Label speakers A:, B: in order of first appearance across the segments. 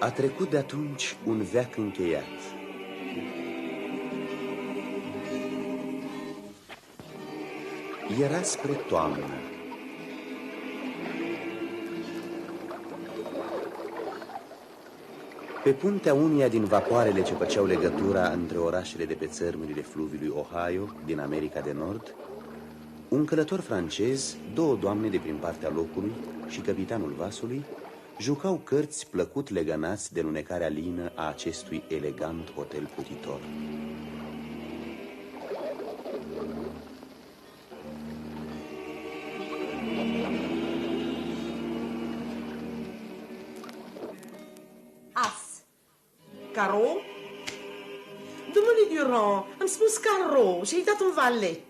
A: A trecut de atunci un veac încheiat. Era spre toamnă. Pe puntea uneia din vapoarele ce făceau legătura între orașele de pe țărmurile fluviului Ohio din America de Nord, un călător francez, două doamne de prin partea locului și capitanul vasului jucau cărți plăcut legănați de lunecarea lină a acestui elegant hotel plutitor.
B: Caro? Domnule Durand, am spus caro și ai dat un valet.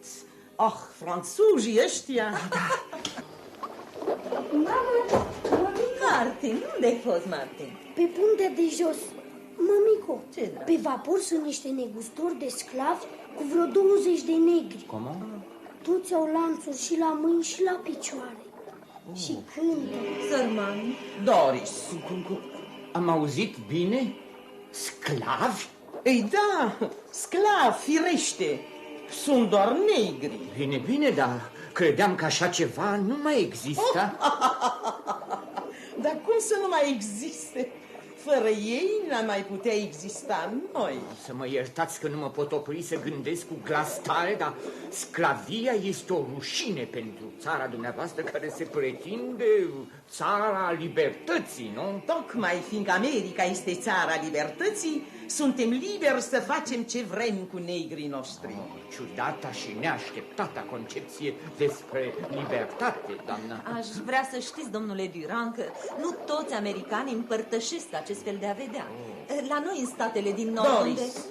B: Oh, franțuzii ăștia.
C: Mama,
D: Martin, unde ai fost, Martin?
C: pe puntea de jos. Mămico,
D: Ce, da?
C: pe vapor sunt niște negustori de sclavi cu vreo 20 de negri.
A: Cum?
C: Toți au lanțuri și la mâini și la picioare. Și cântă.
D: Sărmani.
B: Doris.
E: Cum? Am auzit bine? Sclavi?
B: Ei da, sclavi, firește. Sunt doar negri.
E: Bine, dar credeam că așa ceva nu mai există.
B: Dar cum să nu mai existe? Fără ei n-am mai putea exista noi.
E: Să mă iertați că nu mă pot opri să gândesc cu glas tare, dar sclavia este o rușine pentru țara dumneavoastră care se pretinde țara libertății, nu?
B: Tocmai fiindcă America este țara libertății, suntem liberi să facem ce vrem cu negrii noștri.
E: Ciudata și neașteptata concepție despre libertate, doamnă.
D: Aș vrea să știți, domnule Durand, că nu toți americanii împărtășesc acest fel de a vedea. La noi, în statele din nord, unde...
B: Doris,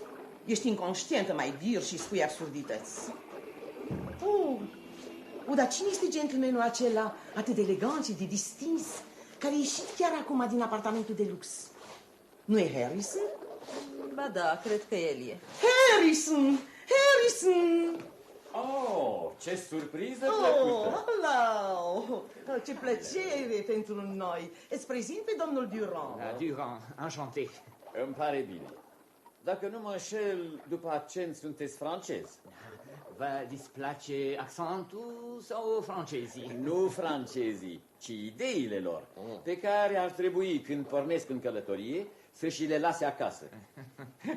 B: ești inconștientă, mai dir și spui absurdități. Dar cine este gentlemanul acela atât de elegant și de distins, care a ieșit chiar acum din apartamentul de lux? Nu e Harrison?
D: Ba da, cred că el e.
B: Harrison!
F: Oh, ce surpriză plăcută!
B: Hello! Ce plăcere pentru noi! Îți prezint pe domnul Durand.
E: Durand, enchanté.
F: Îmi pare bine. Dacă nu mă înșel, după accent sunteți francez.
E: Vă displace accentul sau francezii?
F: Nu francezii, ci ideile lor, pe care ar trebui, când pornesc în călătorie, să și le lase acasă.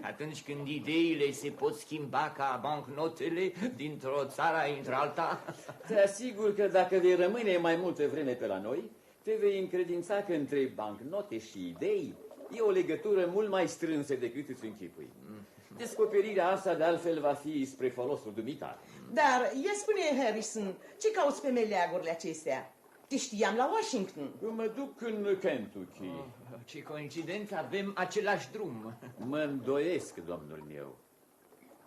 E: Atunci când ideile se pot schimba ca bancnotele dintr-o țară într-alta.
F: Te asigur că dacă vei rămâne mai multă vreme pe la noi, te vei încredința că între bancnote și idei e o legătură mult mai strânsă decât îți închipui. Descoperirea asta, de altfel, va fi spre folosul dumitare.
B: Dar, ia spune, Harrison, ce cauți pe meleagurile acestea? Te știam la Washington.
F: Mă duc în Kentucky.
E: Ce coincidență, avem același drum.
F: Mă îndoiesc, domnul meu.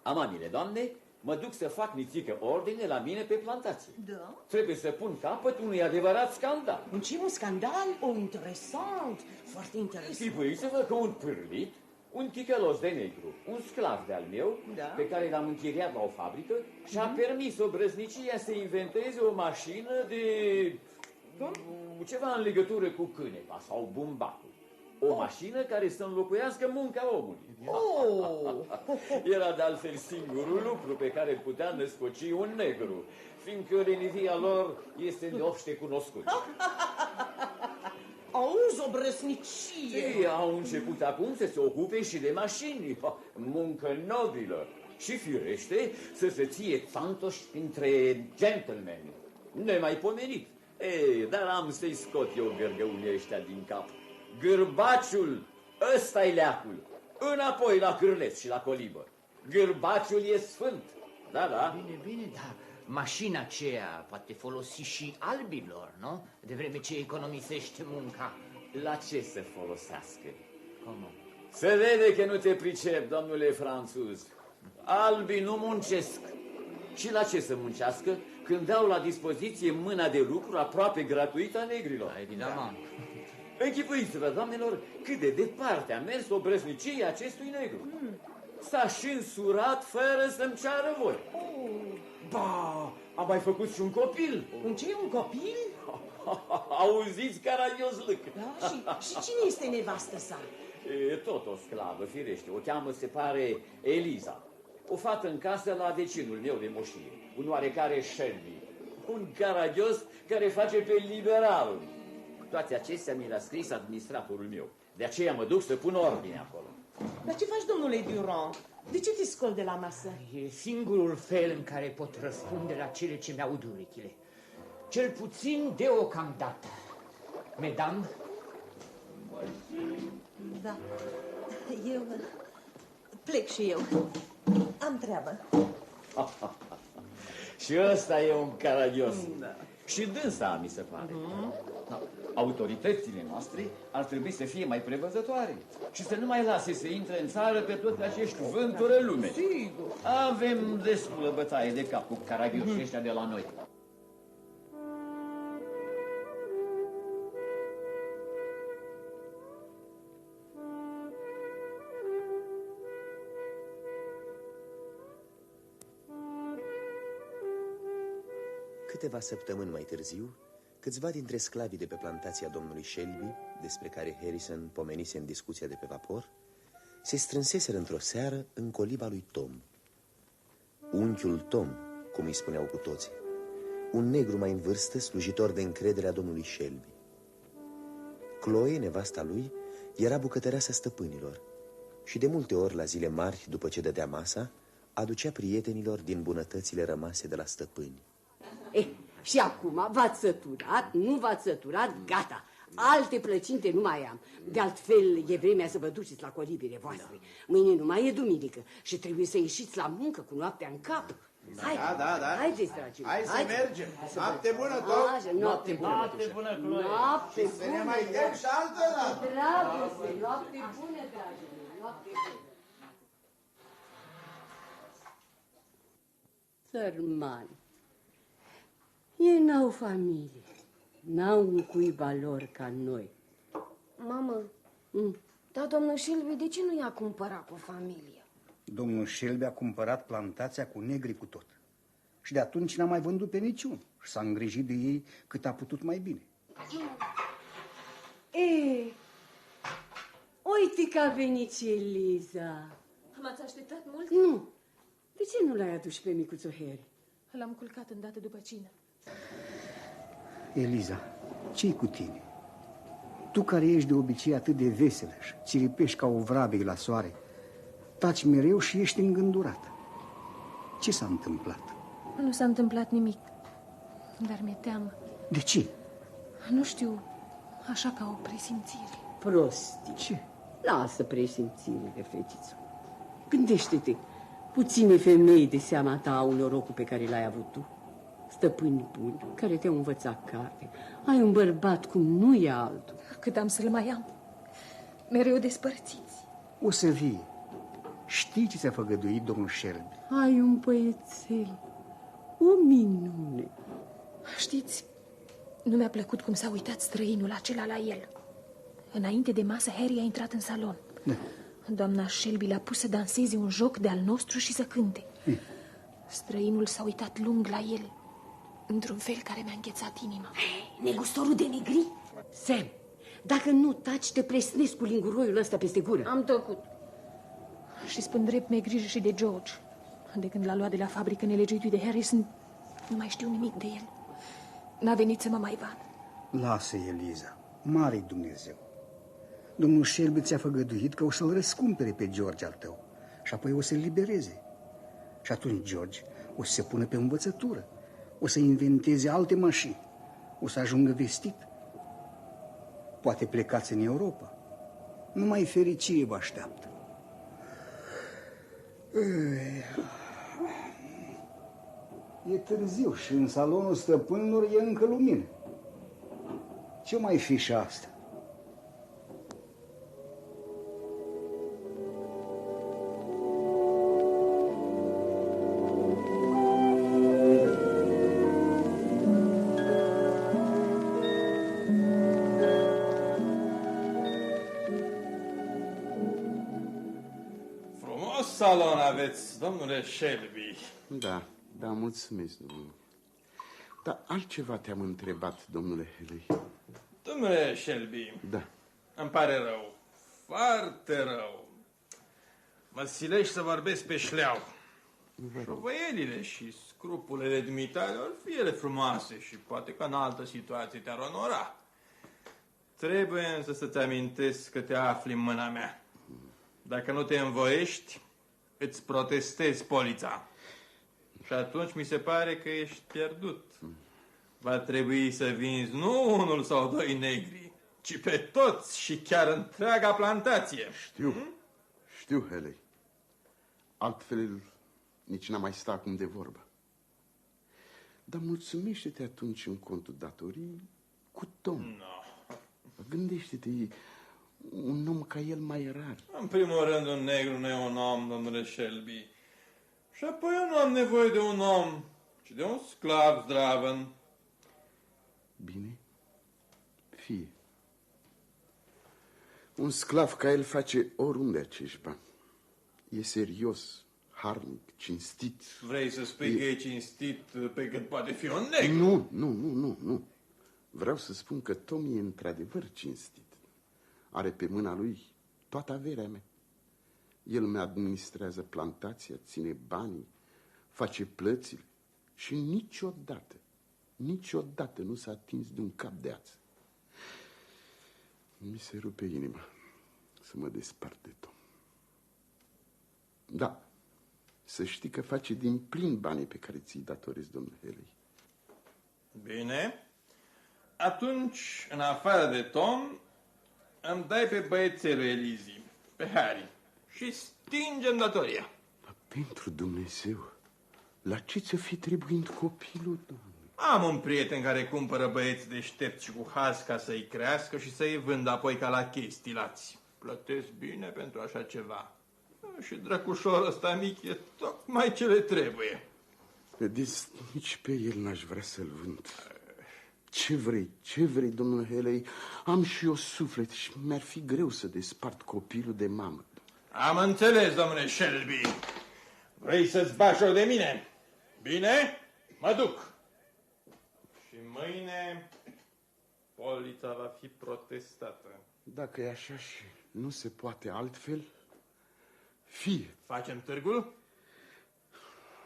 F: Amabile doamne, mă duc să fac nițică ordine la mine pe plantație.
D: Da?
F: Trebuie să pun capăt unui adevărat scandal.
B: În ce un scandal? Interesant, foarte interesant.
F: Închipuiți-vă că un pârlit, un ticălos de negru, un sclav de-al meu,
B: Da.
F: pe care l-am închiriat la o fabrică, și-a permis obrăznicia să inventeze o mașină de... ceva în legătură cu cânepa sau bumbacul. O mașină care să înlocuiască munca omului. Era de altfel singurul lucru pe care îl putea născoci un negru, fiindcă renivia lor este de obște cunoscută.
B: Auzi o brăsnicie.
F: Ei au început acum să se ocupe și de mașini, muncă nobilă. Și firește să se ție țantoși printre gentlemen. Nemaipomenit. Ei, dar am să-i scot eu gărgăunii ăștia din cap. Gârbaciul, ăsta-i leacul. Înapoi la cârleț și la colibă. Gârbaciul e sfânt. Da.
E: Bine, dar mașina aceea poate folosi și albilor, nu? De vreme ce economisește munca.
F: La ce să folosească?
E: Cum?
F: Se vede că nu te pricep, domnule franțuz. Albii nu muncesc. Și la ce să muncească când dau la dispoziție mâna de lucru aproape gratuită a negrilor?
E: Evident.
F: Închipuiți-vă, doamnelor, cât de departe a mers obrăznicia acestui negru. S-a și însurat fără să-mi ceară voi. Ba, a mai făcut și un copil.
B: Un ce, un copil?
F: Auziți, caragios lâc.
B: Da? Și cine este nevastă sa?
F: Tot o sclavă, firește. O cheamă, se pare, Eliza. O fată în casă la vecinul meu de moșie, un oarecare Shelby. Un caragios care face pe liberal. Toate acestea mi le-a scris administratorul meu. De aceea mă duc să pun ordine acolo.
B: Dar ce faci, domnule Durand? De ce te scoli de la masă?
E: E singurul fel în care pot răspunde la cele ce mi-aud urechile. Cel puțin deocamdată. Mesdames?
D: Da, eu plec și eu. Am treabă.
F: Și ăsta e un caragios. Da. Și dânsa, mi se pare. Da. Autoritățile noastre ar trebui să fie mai prevăzătoare și să nu mai lase să intre în țară pe toate acești vânturi în lume.
B: Sigur.
F: Avem destulă bătaie de cap cu caragioșii ăștia de la noi.
A: Câteva săptămâni mai târziu, câțiva dintre sclavii de pe plantația domnului Shelby, despre care Harrison pomenise în discuția de pe vapor, se strânseseră într-o seară în coliba lui Tom. Unchiul Tom, cum îi spuneau cu toții, un negru mai în vârstă, slujitor de încredere a domnului Shelby. Chloe, nevasta lui, era bucătăreasa stăpânilor și de multe ori, la zile mari, după ce dădea masa, aducea prietenilor din bunătățile rămase de la stăpâni.
G: Și acum v-ați săturat, nu v-ați săturat, gata. Alte plăcinte nu mai am. De altfel, e vremea să vă duceți la colibile voastre. Mâine nu mai e duminică și trebuie să ieșiți la muncă cu noaptea în cap. Hai,
H: da.
G: Haideți, dragii.
H: Hai să mergem. Noapte bună, Tom.
G: Noapte bună, Chloe. Noapte bună.
H: Și să ne mai dăm și altă dată.
G: Dragoste, noapte bună, dragii. Noapte bună. Sărmani. Ei n-au familie, n-au un cuiba lor ca noi.
C: Mamă, dar domnul Shelby de ce nu i-a cumpărat cu familie?
I: Domnul Shelby a cumpărat plantația cu negri cu tot. Și de atunci n-a mai vândut pe niciun. Și s-a îngrijit de ei cât a putut mai bine.
G: Uite că a venit și Eliza.
D: M-ați așteptat mult?
G: Nu. De ce nu l-ai adus pe micuțul Harry?
D: L-am culcat îndată după cină.
I: Eliza, ce-i cu tine? Tu care ești de obicei atât de veselă și țiripești ca o vrabie la soare, taci mereu și ești îngândurată. Ce s-a întâmplat?
J: Nu s-a întâmplat nimic, dar mi-e teamă.
I: De ce?
J: Nu știu, așa ca o presimțire.
G: Prostii.
I: Ce?
G: Lasă presimțirile, fetiță. Gândește-te, puține femei de seama ta au norocul pe care l-ai avut tu. Stăpâni buni, care te-au învățat carte. Ai un bărbat cum nu e altul.
J: Cât am să-l mai am? Mereu despărțiți.
I: O să vie. Știi ce ți-a făgăduit domnul Shelby?
G: Ai un băiețel, o minune.
J: Știți, nu mi-a plăcut cum s-a uitat străinul acela la el. Înainte de masă, Harry a intrat în salon.
I: Da.
J: Doamna Shelby l-a pus să danseze un joc de-al nostru și să cânte. Străinul s-a uitat lung la el, într-un fel care mi-a înghețat inima.
G: Negustorul de negri? Sam, dacă nu taci, te presnesc cu linguroiul ăsta peste gură.
C: Am tăcut.
J: Și spun drept, mi-e grijă și de George. De când l-a luat de la fabrică nelegiuit de Harrison, nu mai știu nimic de el. N-a venit să mă mai vadă.
I: Lasă, Eliza, mare-i Dumnezeu. Domnul Shelby ți-a făgăduit că o să-l răscumpere pe George al tău și apoi o să-l libereze. Și atunci George o să se pună pe învățătură, o să inventeze alte mașini, o să ajungă vestit. Poate plecați în Europa. Numai fericire vă așteaptă. E târziu și în salonul stăpânilor e încă lumină. Ce mai fi și asta?
K: Salon aveți, domnule Shelby.
H: Da, mulțumesc, domnule. Dar altceva te-am întrebat, domnule Haley.
K: Domnule Shelby.
H: Da.
K: Îmi pare rău. foarte rău. Mă silești să vorbesc pe șleau. Șovăielile și scrupulele dumitale or fi ele frumoase și poate că în altă situație te-ar onora. Trebuie însă să-ți amintesc că te afli în mâna mea. Dacă nu te învoiești, îți protestezi polița. Și atunci mi se pare că ești pierdut. Va trebui să vinzi nu unul sau doi negri, ci pe toți și chiar întreaga plantație.
H: Știu, Haley. Altfel nici n-am mai sta acum de vorbă. Dar mulțumește-te atunci în contul datorii cu Tom.
K: No.
H: Gândește-te, un om ca el mai rar.
K: În primul rând, un negru nu e un om, domnule Shelby. Și apoi eu nu am nevoie de un om, ci de un sclav zdravăn.
H: Bine, fie. Un sclav ca el face oriunde acești bani. E serios, harnic, cinstit.
K: Vrei să spui că e cinstit pe cât poate fi un negru?
H: Nu. Vreau să spun că Tom e într-adevăr cinstit. Are pe mâna lui toată averea mea. El mi administrează plantația, ține banii, face plățile și niciodată nu s-a atins de un cap de ață. Mi se rupe inima să mă despart de Tom. Da, să știi că face din plin banii pe care ți-i datorezi, domnul Haley.
K: Bine. Atunci, în afară de Tom, îmi dai pe băiețelul Elizii, pe Harry, și stingem datoria.
H: Pentru Dumnezeu, la ce ți-o fi trebuind copilul, domnule?
K: Am un prieten care cumpără băieți deștepți și cu haz ca să-i crească și să-i vândă apoi ca la chestilați. Plătesc bine pentru așa ceva. Și drăcușorul ăsta mic e tocmai ce le trebuie.
H: Deci nici pe el n-aș vrea să-l vând. Ce vrei, domnule Haley? Am și eu suflet și mi-ar fi greu să despart copilul de mamă.
K: Am înțeles, domnule Shelby. Vrei să-ți bagi joc de mine? Bine, mă duc. Și mâine polița va fi protestată.
H: Dacă e așa și nu se poate altfel, fie.
K: Facem târgul?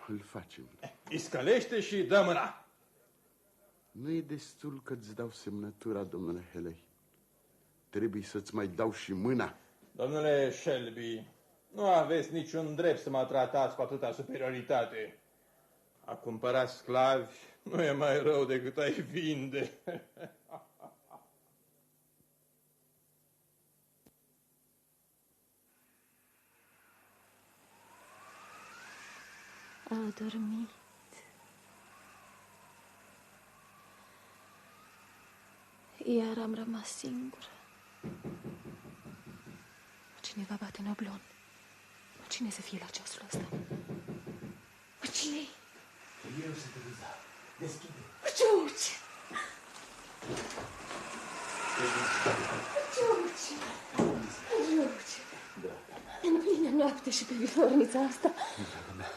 H: Îl facem.
K: Iscălește și dă mâna.
H: Nu e destul că-ți dau semnătura, domnule Haley. Trebuie să-ți mai dau și mâna.
K: Domnule Shelby, nu aveți niciun drept să mă tratați cu atâta superioritate. A cumpăra sclavi nu e mai rău decât a-i vinde.
J: A dormit. Iar am rămas singură. Cineva bate în oblon. Cine să fie la ceasul ăsta? Cine-i?
L: Eu sunt Eliza. Deschide.
J: George! George! În plină noapte și pe vifornița asta.
L: Draga mea,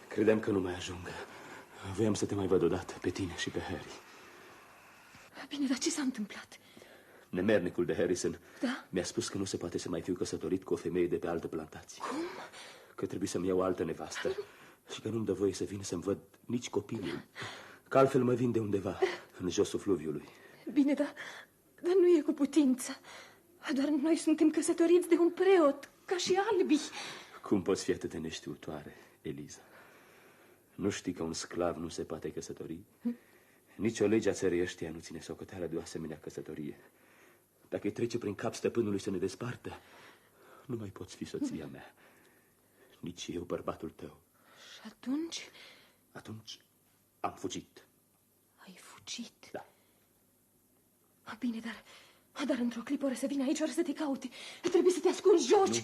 L: credeam că nu mai ajung. Voiam să te mai văd odată, pe tine și pe Harry.
J: Bine, dar ce s-a întâmplat?
L: Nemernicul de Harrison
J: Da?
L: mi-a spus că nu se poate să mai fiu căsătorit cu o femeie de pe altă plantație.
J: Cum?
L: Că trebuie să-mi iau o altă nevastă și că nu-mi dă voie să vin să-mi văd nici copilul. Că altfel mă vin de undeva, în josul fluviului.
J: Bine, dar nu e cu putință. Doar noi suntem căsătoriți de un preot, ca și albii.
L: Cum poți fi atât de neștiutoare, Eliza? Nu știi că un sclav nu se poate căsători? Nici o lege a țării ăștia nu ține socoteala de o asemenea căsătorie. Dacă îi trece prin cap stăpânului să ne despartă, nu mai poți fi soția mea. Nici eu, bărbatul tău.
J: Și atunci?
L: Atunci am fugit.
J: Ai fugit?
L: Da.
J: Bine, dar într-o clipă ori să vin aici, ori să te caute. Trebuie să te ascunzi, George.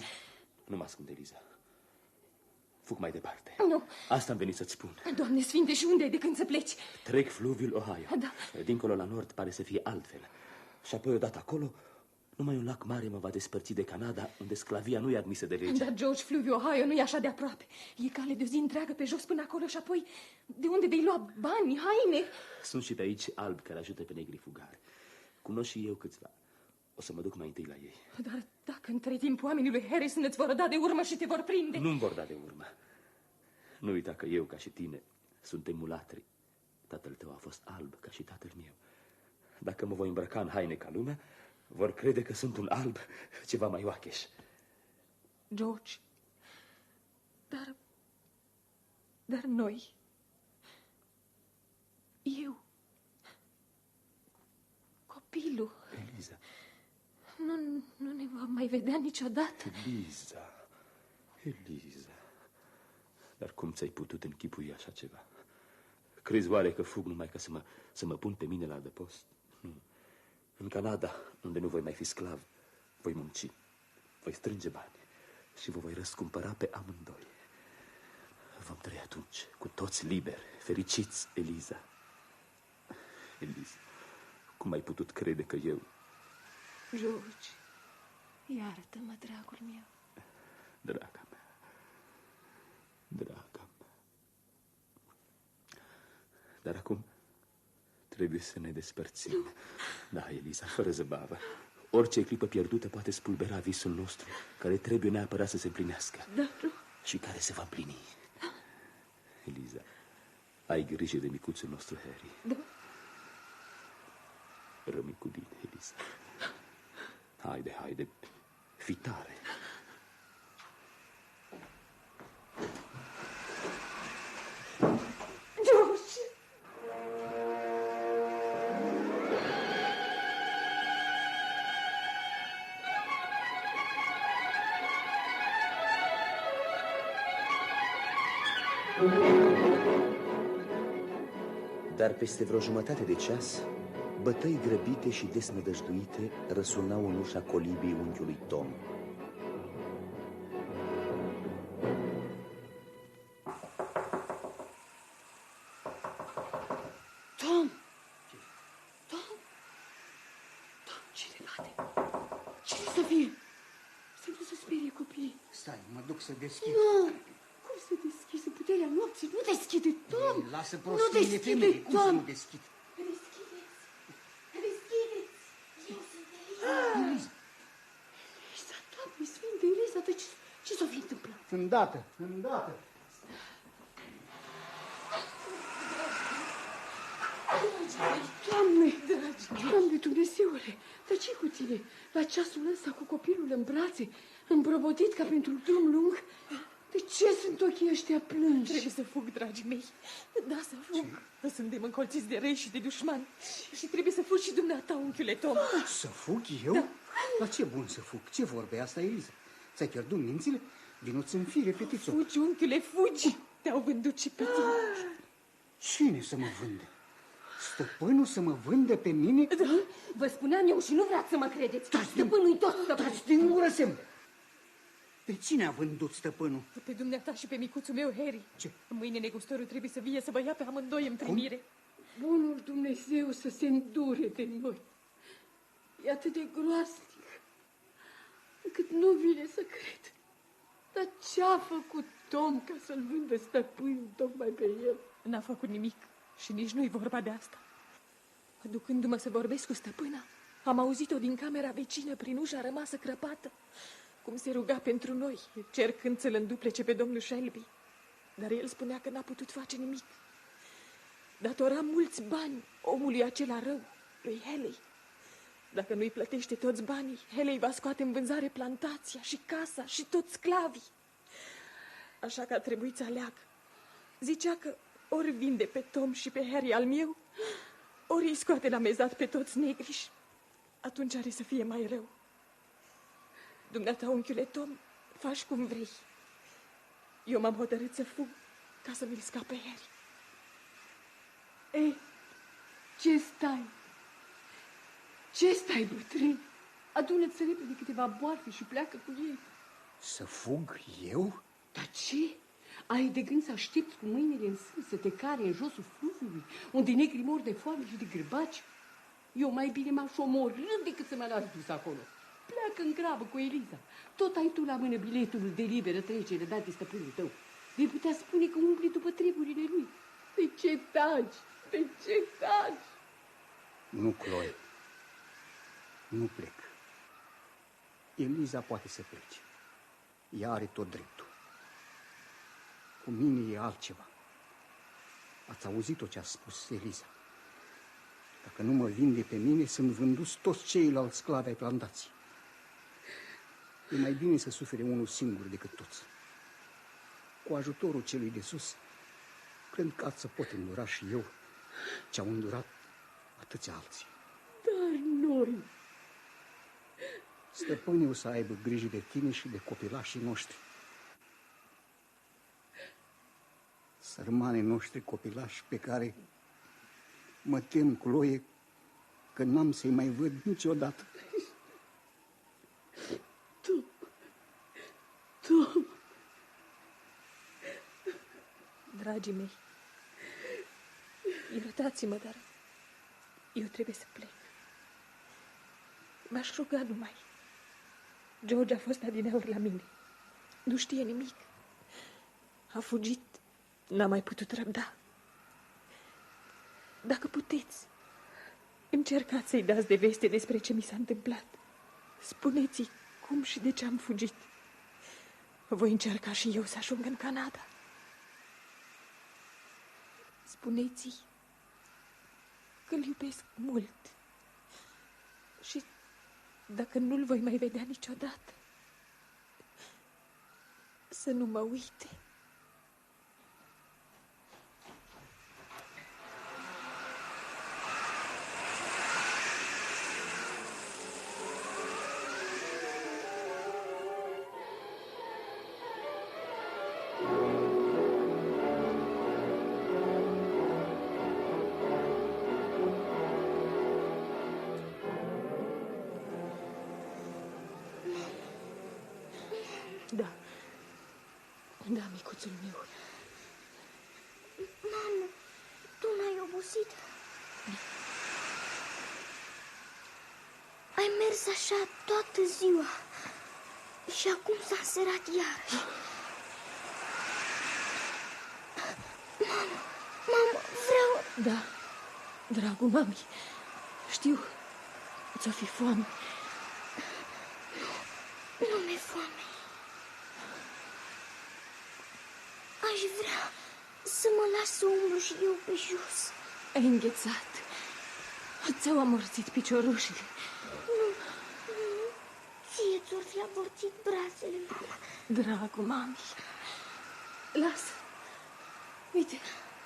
L: Nu mă ascund, Eliza. Fug mai departe.
J: Nu.
L: Asta am venit să-ți spun.
J: Doamne sfinte, și unde e de când să pleci?
L: Trec fluviul Ohio.
J: Da.
L: Dincolo la nord pare să fie altfel. Și apoi odată acolo, numai un lac mare mă va despărți de Canada, unde sclavia nu e admisă de lege.
J: Dar, George, fluviul Ohio nu e așa de aproape. E cale de o zi întreagă pe jos până acolo și apoi de unde vei lua bani, haine?
L: Sunt și pe aici albi care ajută pe negri fugari. Cunosc și eu câțiva. O să mă duc mai întâi la ei.
J: Dar dacă între timp oamenii lui Harrison îți vor da de urmă și te vor prinde...
L: Nu-mi vor da de urmă. Nu uita că eu, ca și tine, suntem mulatri. Tatăl tău a fost alb, ca și tatăl meu. Dacă mă voi îmbrăca în haine ca lumea, vor crede că sunt un alb ceva mai oacheș.
J: George, dar noi... Eu... Copilul...
L: Eliza...
J: Nu ne va mai vedea niciodată.
L: Eliza... Dar cum ți-ai putut închipui așa ceva? Crezi oare că fug numai ca să mă pun pe mine la adăpost? Nu. În Canada, unde nu voi mai fi sclav, voi munci, voi strânge bani și vă voi răscumpăra pe amândoi. Vom trăi atunci cu toți liberi, fericiți, Eliza. Eliza, cum ai putut crede că eu...
J: George, iartă-mă, dragul meu.
L: Draga mea, draga mea. Dar acum trebuie să ne despărțim. Da, Eliza, fără zăbavă. Orice clipă pierdută poate spulbera visul nostru, care trebuie neapărat să se împlinească.
J: Da,
L: și care se va împlini. Eliza, ai grijă de micuțul nostru Harry.
J: Da.
L: Rămâi cu bine, Eliza. Haide, fii tare.
J: George!
A: Dar peste vreo jumătate de ceas, bătăi grăbite și desnădăjduite răsunau în ușa colibii unchiului Tom.
G: Tom! Cine bate? Cine să fie? Să nu se sperie copiii.
I: Stai, mă duc să deschid.
G: Nu! Cum să deschizi? Puterea nopții? Nu deschide, Tom!
I: Ei, lasă prostiile femeie. Cum să nu deschid?
G: Deschideți! Eu sunt Eliza! Eliza, Doamne Sfinte, Eliza, dar ce s-o fi întâmplat?
I: Îndată! Doamne
G: Dumnezeule, dar ce cu tine? La ceasul ăsta cu copilul în brațe, împrobotit ca pentru un drum lung? De ce sunt ochii ăștia plângi?
J: Trebuie să fug, dragii mei. Da, să fug. Suntem încolțiți de răi și de dușmani. Și trebuie să fug și dumneata, unchiule Tom.
I: Să fug eu? Da. La ce bun să fug? Ce vorbe asta, Eliza? Ți-ai pierdut mințile? Vino-ți în fire, fetițo.
J: Fugi, unchiule, fugi! Te-au vândut și pe tine.
I: Cine să mă vândă? Stăpânul să mă vândă pe mine?
C: Da, vă spuneam eu și nu vreați să mă credeți. Stăpânul-i tot stăpân.
I: Taci din gură, semne. Pe cine a vândut stăpânul?
J: Pe dumneata și pe micuțul meu, Harry.
I: Ce?
J: Mâine negustorul trebuie să vie să vă ia pe amândoi în primire.
G: Bunul Dumnezeu să se îndure de noi. E atât de groaznic, încât nu vine să cred. Dar ce-a făcut Tom ca să-l vândă stăpânul tocmai pe el?
J: N-a făcut nimic și nici nu-i vorba de asta. Ducându-mă să vorbesc cu stăpâna, am auzit-o din camera vecină prin ușa rămasă crăpată, cum se ruga pentru noi, cercând să-l înduplece pe domnul Shelby. Dar el spunea că n-a putut face nimic. Datora mulți bani omului acela rău, lui Haley. Dacă nu-i plătește toți banii, Haley va scoate în vânzare plantația și casa și toți sclavii. Așa că a trebuit să aleagă. Zicea că ori vinde pe Tom și pe Harry al meu, ori îi scoate la mezat pe toți negriși. Atunci are să fie mai rău. Dumneata, unchiule Tom, faci cum vrei. Eu m-am hotărât să fug ca să mi-l scap pe Harry.
G: Ei, ce stai? Ce stai, bătrân? Adună-ți repede câteva boarfe și pleacă cu ei.
I: Să fug eu?
G: Dar ce? Ai de gând să aștepți cu mâinile în sân să te care în josul fluviului, unde negrii mor de foame și de grăbaci? Eu mai bine m-aș omorâ decât să mă las dus acolo. Pleacă în grabă cu Eliza. Tot ai tu la mână biletul de liberă trecere dat de stăpânul tău. Vei putea spune că umbli după treburile lui. De ce taci? De ce taci?
I: Nu, Chloe. Nu plec. Eliza poate să plece. Ea are tot dreptul. Cu mine e altceva. Ați auzit-o ce a spus Eliza. Dacă nu mă vinde pe mine, sunt vânduți toți ceilalți sclavi ai plantației. E mai bine să sufere unul singur decât toți. Cu ajutorul celui de sus, cred că ați să pot îndura și eu ce au îndurat atâția alții.
G: Dar noi...
I: Stăpânii o să aibă grijă de tine și de copilașii noștri. Sărmanii noștri copilași pe care mă tem, Chloe, că n-am să-i mai văd niciodată.
G: Tu...
J: Dragii mei, iertați-mă, dar eu trebuie să plec. M-aș ruga numai. George a fost adineauri la mine. Nu știe nimic. A fugit. N-a mai putut răbda. Dacă puteți, încercați să-i dați de veste despre ce mi s-a întâmplat. Spuneți-i cum și de ce am fugit. Voi încerca și eu să ajung în Canada. Spuneți-i că-l iubesc mult și dacă nu-l voi mai vedea niciodată, să nu mă uite. Da, micuțul meu.
C: Mamă, tu n-ai obosit? Ai mers așa toată ziua și acum s-a înserat iarăși. Mamă, vreau...
J: Da, dragul mami, știu, ți-o fi foame.
C: Nu mi-e foame. Aș vrea să mă las să umblu și eu pe jos.
J: Ai înghețat. Ți-au amorțit piciorușile.
C: Nu. Ție ți-or fi aborțit brațele, mama.
J: Dragul mami, lasă. Uite,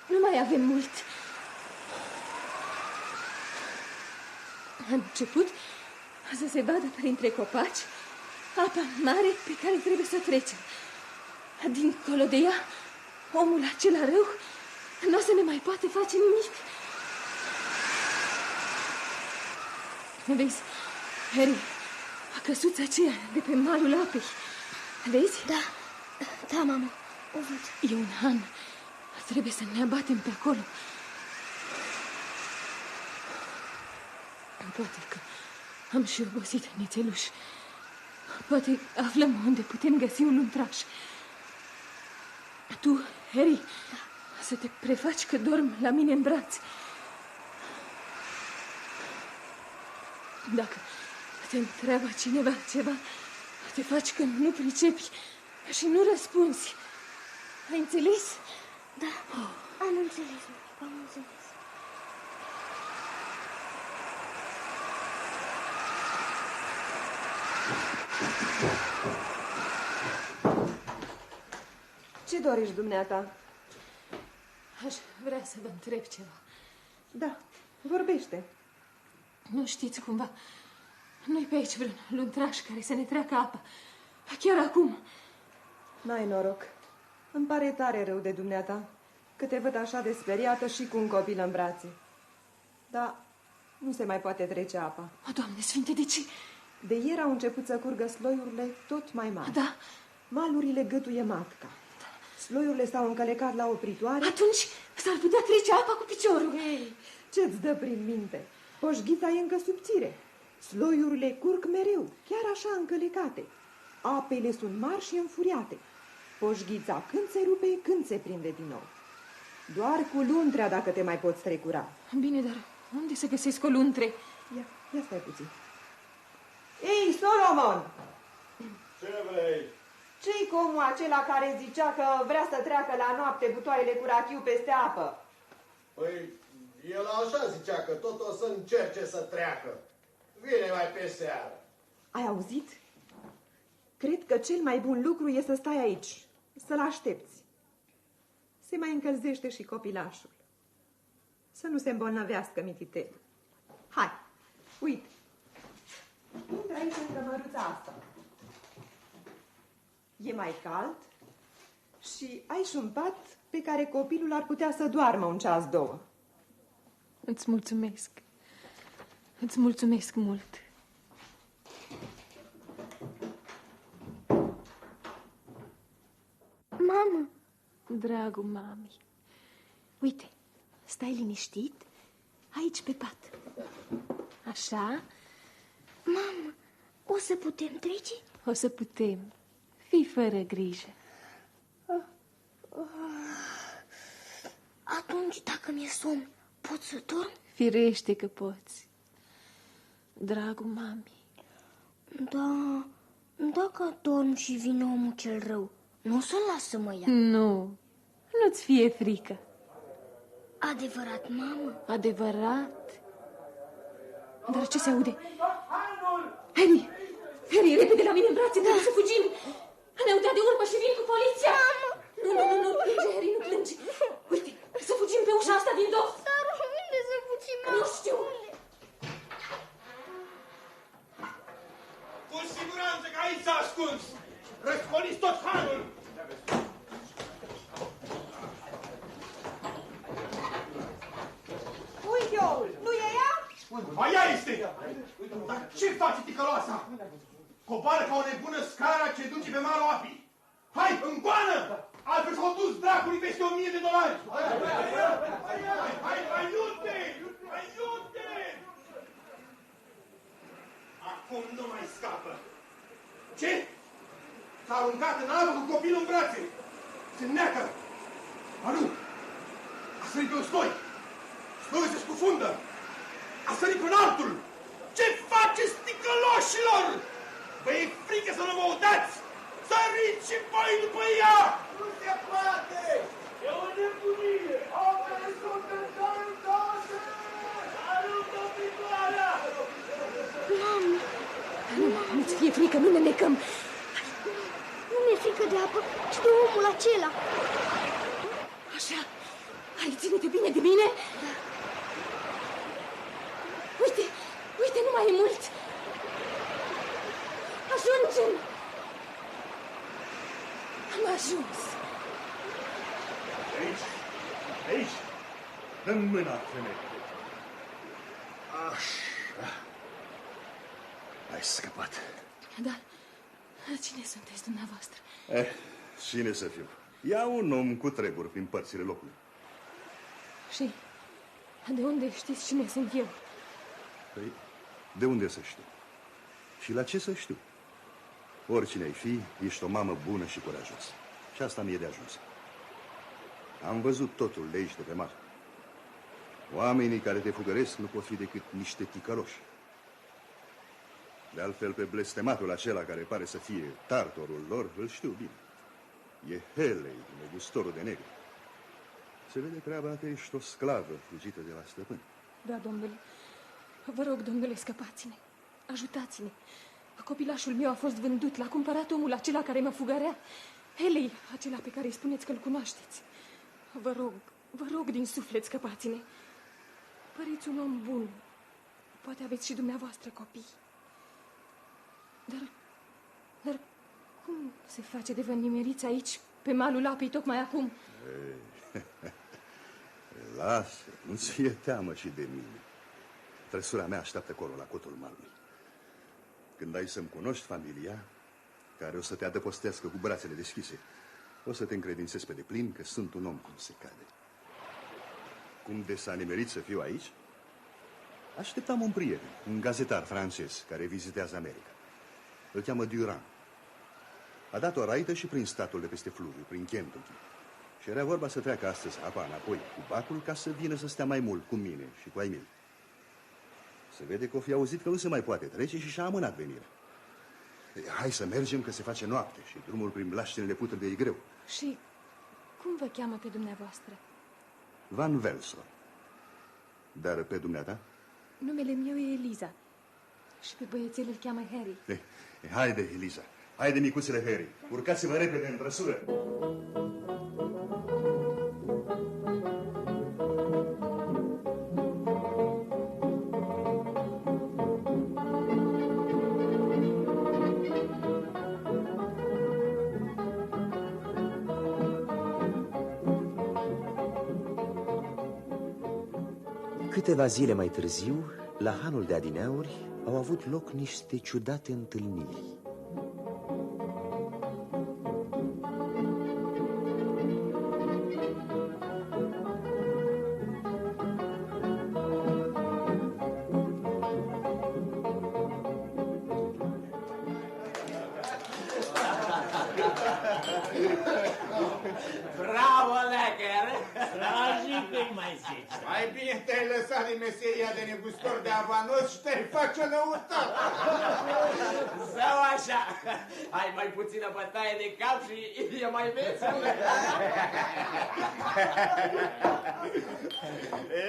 J: nu mai avem mult. A început să se vadă printre copaci apa mare pe care trebuie să trecem. Dincolo de ea, omul acela rău nu o să ne mai poate face nimic. Vezi, Harry, căsuța aceea de pe malul apei. Vezi?
C: Da, mamă, o văd.
J: E un han. Trebuie să ne abatem pe acolo. Poate că am și obosit nițeluș. Poate aflăm unde putem găsi un luntraș. Tu, Harry, să te prefaci că dorm la mine în braț. Dacă te întreabă cineva ceva, te faci că nu pricepi și nu răspunzi. Ai înțeles?
C: Da, am înțeles, am înțeles.
M: Ce dorești, dumneata?
J: Aș vrea să vă întreb ceva.
M: Da, vorbește.
J: Nu știți cumva, nu-i pe aici vreun luntraș care să ne treacă apa. Chiar acum.
M: N-ai noroc. Îmi pare tare rău de dumneata, că te văd așa de speriată și cu un copil în brațe. Dar nu se mai poate trece apa.
J: O, Doamne Sfinte, de ce?
M: De ieri au început să curgă sloiurile tot mai mari.
J: Da.
M: Malurile gâtuie matca. Sloiurile s-au încălecat la opritoare.
J: Atunci s-ar putea trece apa cu piciorul.
M: Ei, ce-ți dă prin minte? Poșghița e încă subțire. Sloiurile curg mereu, chiar așa încălecate. Apele sunt mari și înfuriate. Poșghița când se rupe, când se prinde din nou. Doar cu luntrea dacă te mai poți trecura.
J: Bine, dar unde să găsesc o luntre?
M: Ia stai puțin. Ei, Solomon!
N: Ce vrei?
M: Ce-i cu omul acela care zicea că vrea să treacă la noapte butoaiele cu rachiu peste apă?
N: Păi, el așa zicea, că tot o să încerce să treacă. Vine mai pe seară.
M: Ai auzit? Cred că cel mai bun lucru e să stai aici, să-l aștepți. Se mai încălzește și copilașul. Să nu se îmbolnăvească mititelul. Hai, uite. Intră aici în cămăruța asta. E mai cald și ai și un pat pe care copilul ar putea să doarmă un ceas, două.
J: Îți mulțumesc. Îți mulțumesc mult.
C: Mamă!
J: Dragul mami, uite, stai liniștit aici pe pat. Așa?
C: Mamă, o să putem trece?
J: O să putem. Fii fără grijă.
C: Atunci, dacă mi-e somn, pot să dorm?
J: Firește că poți. Dragul mami.
C: Da, dacă dorm și vine omul cel rău, nu o să-l las să mă ia.
J: Nu, nu-ți fie frică.
C: Adevărat, mamă?
J: Adevărat. Dar ce se aude? Harry! Harry, repede la mine în brațe, trebuie să fugim! Ne-au dat de urmă și vin cu poliția! Nu plânge, Harry, nu plânge! Uite, să fugim pe ușa asta din dos!
C: Dar unde să fugim, mamă?
J: Nu știu!
K: Cu siguranță că aici s-a ascuns! Răscoliți tot hanul!
M: Uite-o, nu e ea?
K: Aia este! Dar ce face ticăloasa? Coboară ca o nebună scara ce duce pe malul apii. Hai, în goană! Altfel s-au dus dracului peste $1000. Hai, aiute! Aiute! Acum nu mai scapă. Ce? S-a aruncat în apă cu copilul în brațe. Se neacă. A, nu! A sărit pe un stoi. Stoiul se scufundă. A sărit pe un altul. Ce faceți, ticăloșilor? Vă e frică să nu vă udați? Săriți și voi după ea! Nu se poate! E o nebunie! Oameni sunt încărcate! Aruncă picioarea!
C: Mamă!
J: Nu-ți fie frică, nu ne necăm!
C: Nu mi-e frică de apă, ci de omul acela.
J: Așa, hai, ține-te bine de mine! Uite, uite, nu mai e mult! Ajungem! Am ajuns!
O: Aici! Dă-mi mâna, femeie! Așa! Ai scăpat!
J: Dar cine sunteți dumneavoastră?
O: Cine să fiu? Ia un om cu treburi prin părțile locului.
J: Și de unde știți cine sunt eu?
O: Păi, de unde să știu? Și la ce să știu? Oricine ai fi, ești o mamă bună și curajoasă. Și asta mi-e de ajuns. Am văzut totul de aici, de pe mare. Oamenii care te fugăresc nu pot fi decât niște ticăloși. De altfel, pe blestematul acela care pare să fie tartorul lor, îl știu bine. E Helei, negustorul de negru. Se vede treaba că ești o sclavă fugită de la stăpân.
J: Da, domnule. Vă rog, domnule, scăpați-ne. Ajutați-ne. Copilașul meu a fost vândut. L-a cumpărat omul acela care mă fugărea. Helei, acela pe care îi spuneți că îl cunoașteți. Vă rog din suflet, scăpați-ne. Păreți un om bun. Poate aveți și dumneavoastră copii. Dar cum se face de vă nimeriți aici, pe malul apei, tocmai acum?
O: Lasă, nu-ți fie teamă și de mine. Trăsura mea așteaptă acolo, la cotul malului. Când ai să-mi cunoști familia, care o să te adăpostească cu brațele deschise, o să te încredințezi pe deplin că sunt un om cum se cade. Cum de s-a nimerit să fiu aici? Așteptam un prieten, un gazetar francez care vizitează America. Îl cheamă Durand. A dat o raită și prin statul de peste fluviu, prin Kentucky. Și era vorba să treacă astăzi apa înapoi cu bacul ca să vină să stea mai mult cu mine și cu ai mei. Se vede că o fi auzit că nu se mai poate trece și și-a amânat venirea. Hai să mergem, că se face noapte și drumul prin mlaștinile putrede e greu.
J: Și cum vă cheamă pe dumneavoastră?
O: Van Velsor. Dar pe dumneata?
J: Numele meu e Eliza. Și pe băiețel îl cheamă Harry.
O: Haide, Eliza. Haide, micuțele Harry. Urcați-vă repede în trăsură.
A: Câteva zile mai târziu, la hanul de adineauri, au avut loc niște ciudate întâlniri.
P: Bravo, Lecker! Ajută-i, mai zici.
K: Mai bine te-ai lăsat din meseria de negustor de avanos și te-ai face lăutat.
P: Sau așa. Ai mai puțină bătaie de cap și e mai vesel.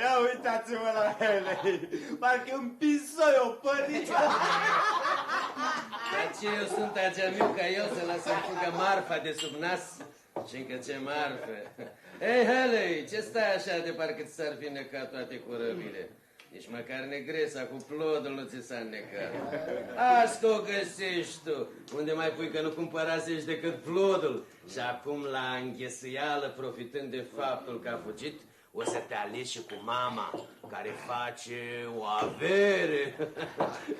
P: Ia uitați-mă la ele. Parcă un pisoi o păriță.
Q: Dar ce eu sunt ageamiu ca eu să lăsăm fugă marfa de sub nas? Și încă ce marfă! Ei, Haley, ce stai așa de parcă ți s-ar fi necat toate corăbile? Nici măcar negresa cu plodul nu ți s-a necat. Asta o găsești tu, unde mai pui că nu cumpărasești decât plodul. Și acum la înghesuială, profitând de faptul că a fugit, o să te alegi și cu mama, care face o avere.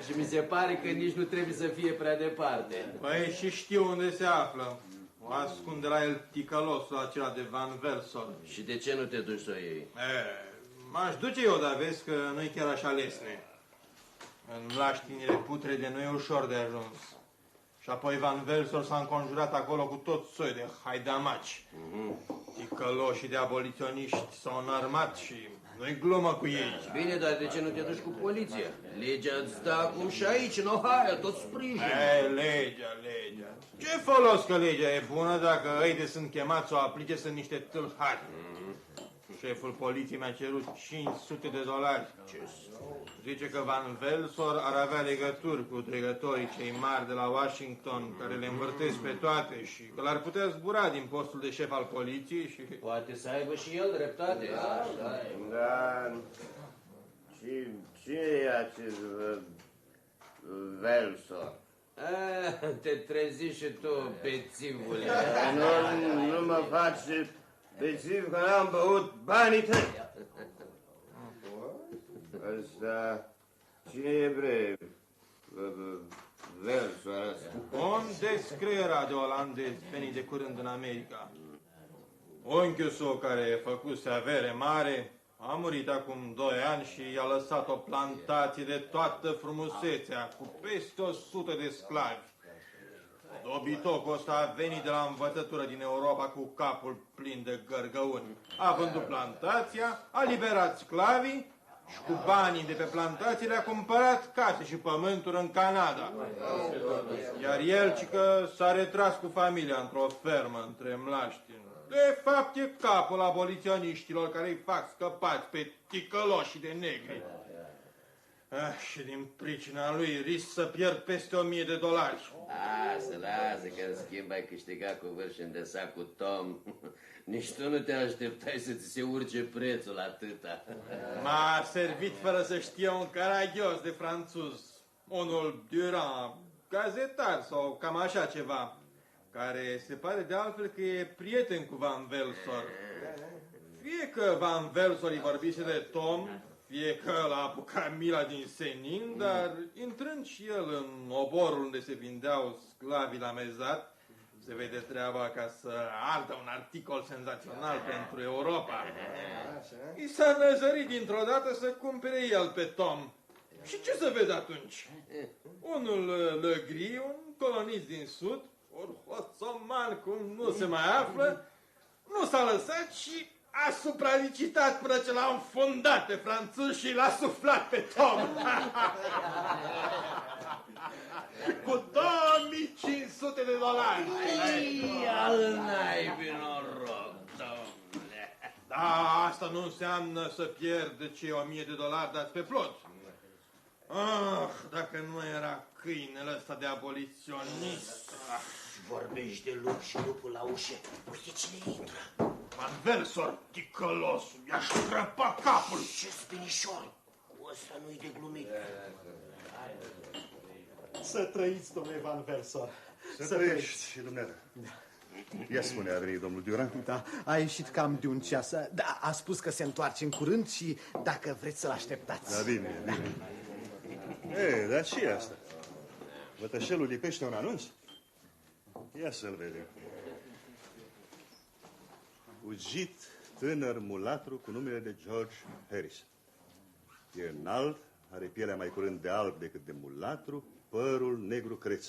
Q: Și mi se pare că nici nu trebuie să fie prea departe.
K: Păi și știu unde se află. O ascunde la el ticălosul acela de Van Velsor.
Q: Și de ce nu te duci să o iei?
K: M-aș duce eu, dar vezi că nu-i chiar așa lesne. În mlaștinile putrede nu e ușor de ajuns. Și apoi Van Velsor s-a înconjurat acolo cu tot soi de haidamaci. Ticăloșii de aboliționiști s-au înarmat și nu-i glumă cu ei.
Q: Bine, dar de ce nu te duci cu poliția? Legea îți dă acum și aici, în Ohio, tot sprijin.
K: Legea. Ce folos că legea e bună dacă ăi sunt chemați să o aplice sunt niște tâlhari? Șeful poliției mi-a cerut $500. Zice că Van Velsor ar avea legături cu dregătorii cei mari de la Washington, care le învârtesc pe toate și că l-ar putea zbura din postul de șef al poliției și...
Q: Poate să aibă și el dreptate.
R: Da. Și cine e acest Velsor?
Q: Te trezi și tu, bețivule.
R: Nu mă faci bețiv că n-am băut banii tăi. Ăsta, cine e bre? Velsor ăsta?
K: Un descreierat de olandez venit de curând în America. Unchiul său, care făcuse avere mare, a murit acum 2 ani și i-a lăsat o plantație de toată frumusețea, cu peste 100 de sclavi. Dobitocul ăsta a venit de la învățătură din Europa cu capul plin de gărgăuni. A vândut plantația, a liberat sclavii și cu banii de pe plantație le-a cumpărat case și pământuri în Canada. Iar el, ci că s-a retras cu familia într-o fermă între mlaștini. De fapt, e capul aboliționiștilor care îi fac scăpați pe ticăloșii de negri. Și din pricina lui risc să pierd peste $1000.
Q: Lasă, că în schimb ai câștigat cu vârșin de sac cu Tom. Nici tu nu te așteptai să ți se urce prețul atâta.
K: M-a servit fără să știe un caragios de franțuz, unul Durand, gazetar sau cam așa ceva, care se pare de altfel că e prieten cu Van Velsor. Fie că Van Velsor îi vorbise de Tom, fie că l-a apucat mila din senin, dar intrând și el în oborul unde se vindeau sclavii la mezat, se vede treaba ca să ardă un articol senzațional pentru Europa. I s-a năzărit dintr-o dată să cumpere el pe Tom. Și ce să vede atunci? Unul Legri, un colonist din sud, un hoțoman cum nu se mai află, nu s-a lăsat și a supralicitat până ce l-a înfundat pe franțuz și l-a suflat pe Tom.
O: Cu 2500 de dolari.
Q: Ei, al naibii noroc, domnule.
K: Da, asta nu înseamnă să pierd cei 1000 de dolari dați pe plot. Ah, dacă nu era câinele ăsta de aboliționist.
P: Vorbești de lup și lupul la ușă. Uite cine intră.
K: Van Velsor, ticălos, mi-aș crăpa capul.
P: Ce spinișor. Cu ăsta nu-i de glumit.
N: Să trăiți, domnule Van Velsor.
O: Să trăiești și dumneata. Ia spune, a venit domnul Duran?
N: Da, a ieșit cam de un ceas. Da, a spus că se întoarce în curând și dacă vreți să-l așteptați.
O: Da, bine, bine. Ei, dar ce e asta? Vătășelul lipește un anunț? Ia să-l vedem. Ugit, tânăr, mulatru, cu numele de George Harris. E înalt, are pielea mai curând de alb decât de mulatru, părul negru creț.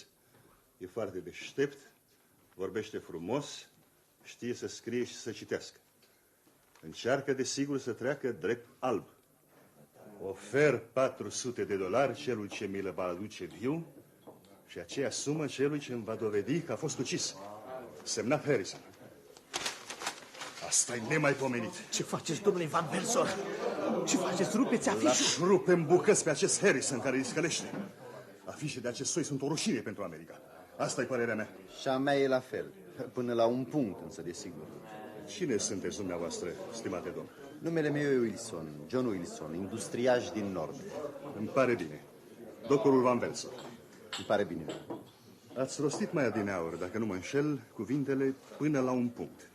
O: E foarte deștept, vorbește frumos, știe să scrie și să citească. Încearcă, desigur, să treacă drept alb. Ofer 400 de dolari celui ce mi le va aduce viu și aceea sumă celui ce îmi va dovedi că a fost ucis. Semnat Harrison. Asta e nemaipomenit.
N: Ce faceți, domnule Van Velsor? Ce faceți? Rupeți afișul?
O: L-aș rupe în bucăți pe acest Harrison care îi scălește. Afișe de acest soi sunt o rușine pentru America. Asta e părerea mea.
A: Și a mea e la fel. Până la un punct, însă, desigur.
O: Cine sunteți dumneavoastră, stimate domn?
A: Numele meu e Wilson, John Wilson, industriaș din Nord.
O: Îmi pare bine. Doctorul Van Velsor.
A: Îmi pare bine.
O: Ați rostit mai adineauri, dacă nu mă înșel, cuvintele până la un punct.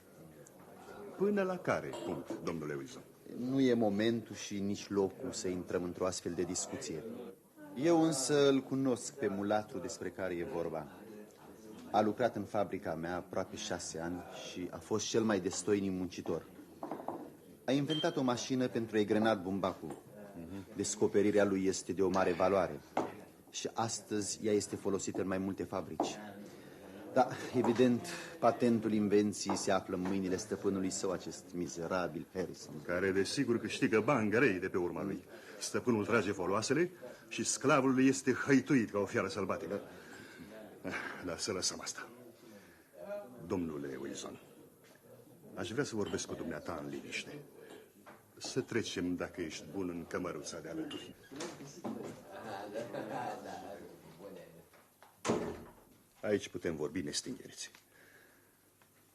O: Până la care punct, domnule Wilson?
A: Nu e momentul și nici locul să intrăm într-o astfel de discuție. Eu însă îl cunosc pe mulatru despre care e vorba. A lucrat în fabrica mea aproape 6 ani și a fost cel mai destoinic muncitor. A inventat o mașină pentru egrenat bumbacul. Descoperirea lui este de o mare valoare și astăzi ea este folosită în mai multe fabrici. Da, evident, patentul invenției se află în mâinile stăpânului său, acest mizerabil Harrison.
O: Care, desigur, câștigă bani grei de pe urma lui. Stăpânul trage foloasele și sclavul lui este hăituit ca o fiară sălbatică. Dar să lăsăm asta. Domnule Wilson, aș vrea să vorbesc cu dumneata în liniște. Să trecem, dacă ești bun, în cămăruța de alături. Aici putem vorbi nestingeriți.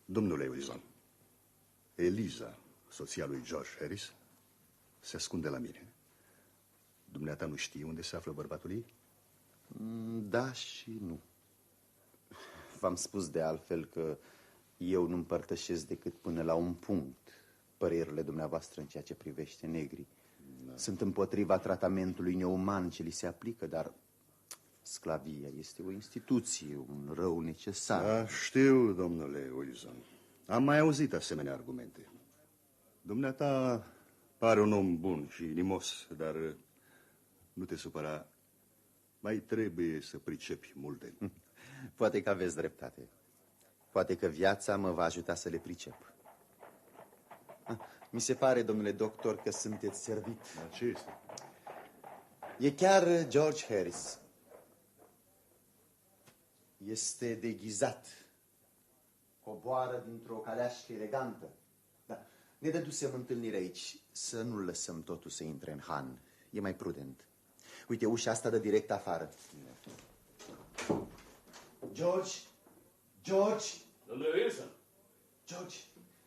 O: Domnule Wilson, Eliza, soția lui George Harris, se ascunde la mine. Dumneata nu știe unde se află bărbatul ei?
A: Da și nu. V-am spus de altfel că eu nu împărtășesc decât până la un punct părerile dumneavoastră în ceea ce privește negrii. Da. Sunt împotriva tratamentului neuman ce li se aplică, dar sclavia este o instituție, un rău necesar.
O: Da, știu, domnule Wilson. Am mai auzit asemenea argumente. Dumneata pare un om bun și inimos, dar nu te supăra, mai trebuie să pricepi multe.
A: Poate că aveți dreptate. Poate că viața mă va ajuta să le pricep. Mi se pare, domnule doctor, că sunteți servit.
O: Dar ce este?
A: E chiar George Harris. Este deghizat. Coboară dintr-o caleașcă elegantă. Da. Ne dădusem întâlnire aici. Să nu lăsăm totul să intre în han. E mai prudent. Uite, ușa asta dă direct afară. George! George!
L: Domnule Wilson!
A: George,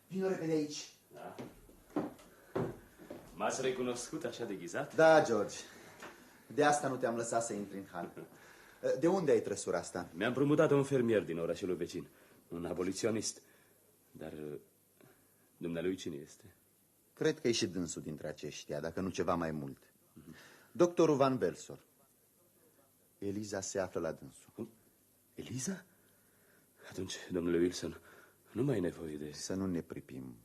A: vino repede aici.
L: Da? M-ați recunoscut așa deghizat?
A: Da, George. De asta nu te-am lăsat să intri în han. De unde ai trăsura asta?
L: Mi-am împrumutat un fermier din orașul vecin, un aboliționist. Dar dumnealui cine este?
A: Cred că e și dânsul dintre aceștia, dacă nu ceva mai mult. Doctorul Van Velsor. Eliza se află la dânsul.
L: Eliza? Atunci, domnule Wilson, nu mai e nevoie de...
A: Să nu ne pripim.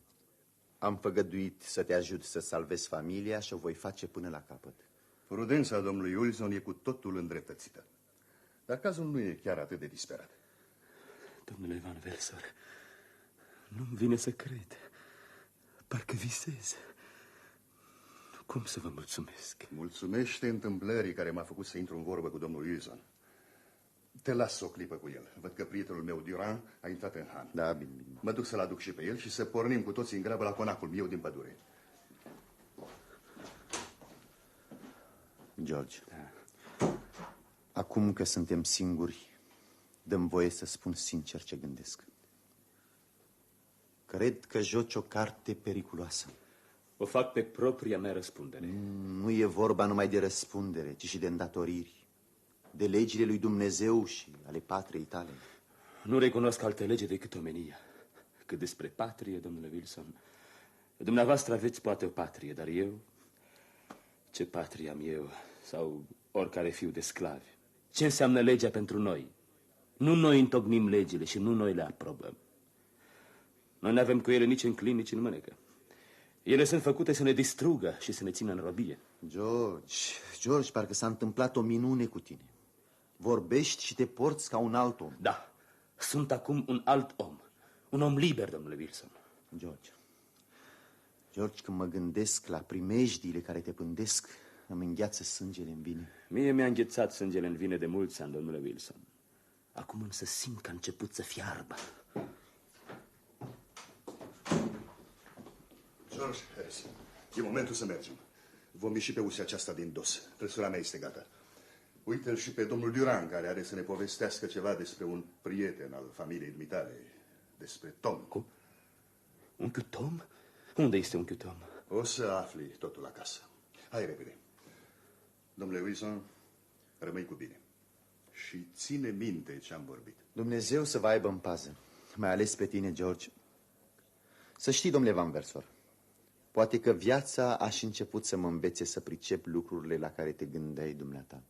A: Am făgăduit să te ajut să salvezi familia și o voi face până la capăt.
O: Prudența domnului Wilson e cu totul îndreptățită. Dar cazul nu e chiar atât de disperat.
L: Domnule Van Velsor, nu-mi vine să cred. Parcă visez. Cum să vă mulțumesc?
O: Mulțumește întâmplării care m-a făcut să intru în vorbă cu domnul Wilson. Te las o clipă cu el. Văd că prietenul meu, Durand, a intrat în han.
A: Da, bine.
O: Mă duc să-l aduc și pe el și să pornim cu toții în grabă la conacul meu din pădure.
A: George, acum că suntem singuri, dă-mi voie să spun sincer ce gândesc. Cred că joci o carte periculoasă.
L: O fac pe propria mea răspundere.
A: Nu e vorba numai de răspundere, ci și de îndatoriri, de legile lui Dumnezeu și ale patriei tale.
L: Nu recunosc altă lege decât omenia. Cât despre patrie, domnule Wilson, dumneavoastră aveți poate o patrie, dar eu... Ce patrie am eu, sau oricare fiu de sclavi? Ce înseamnă legea pentru noi? Nu noi întocmim legile și nu noi le aprobăm. Noi nu avem cu ele nici în clin, nici în mânecă. Ele sunt făcute să ne distrugă și să ne țină în robie.
A: George, parcă s-a întâmplat o minune cu tine. Vorbești și te porți ca un alt om.
L: Da, sunt acum un alt om. Un om liber, domnule Wilson.
A: George, când mă gândesc la primejdiile care te pândesc, îmi îngheață sângele în vine.
L: Mie mi-a înghețat sângele în vine de mulți ani, domnule Wilson. Acum însă simt că a început să fiarbă.
O: George, Harris, e momentul să mergem. Vom ieși pe ușa aceasta din dos. Trăsura mea este gata. Uite-l și pe domnul Durand, care are să ne povestească ceva despre un prieten al familiei dumitale, despre Tom.
L: Cum? Unchiul Tom? Unde este unchiul Tom?
O: O să afli totul acasă. Hai repede. Domnule Wilson, rămâi cu bine. Și ține minte ce am vorbit.
A: Dumnezeu să vă aibă în pază, mai ales pe tine, George. Să știi, domnule Van Versor, poate că viața a și început să mă învețe să pricep lucrurile la care te gândeai dumneata.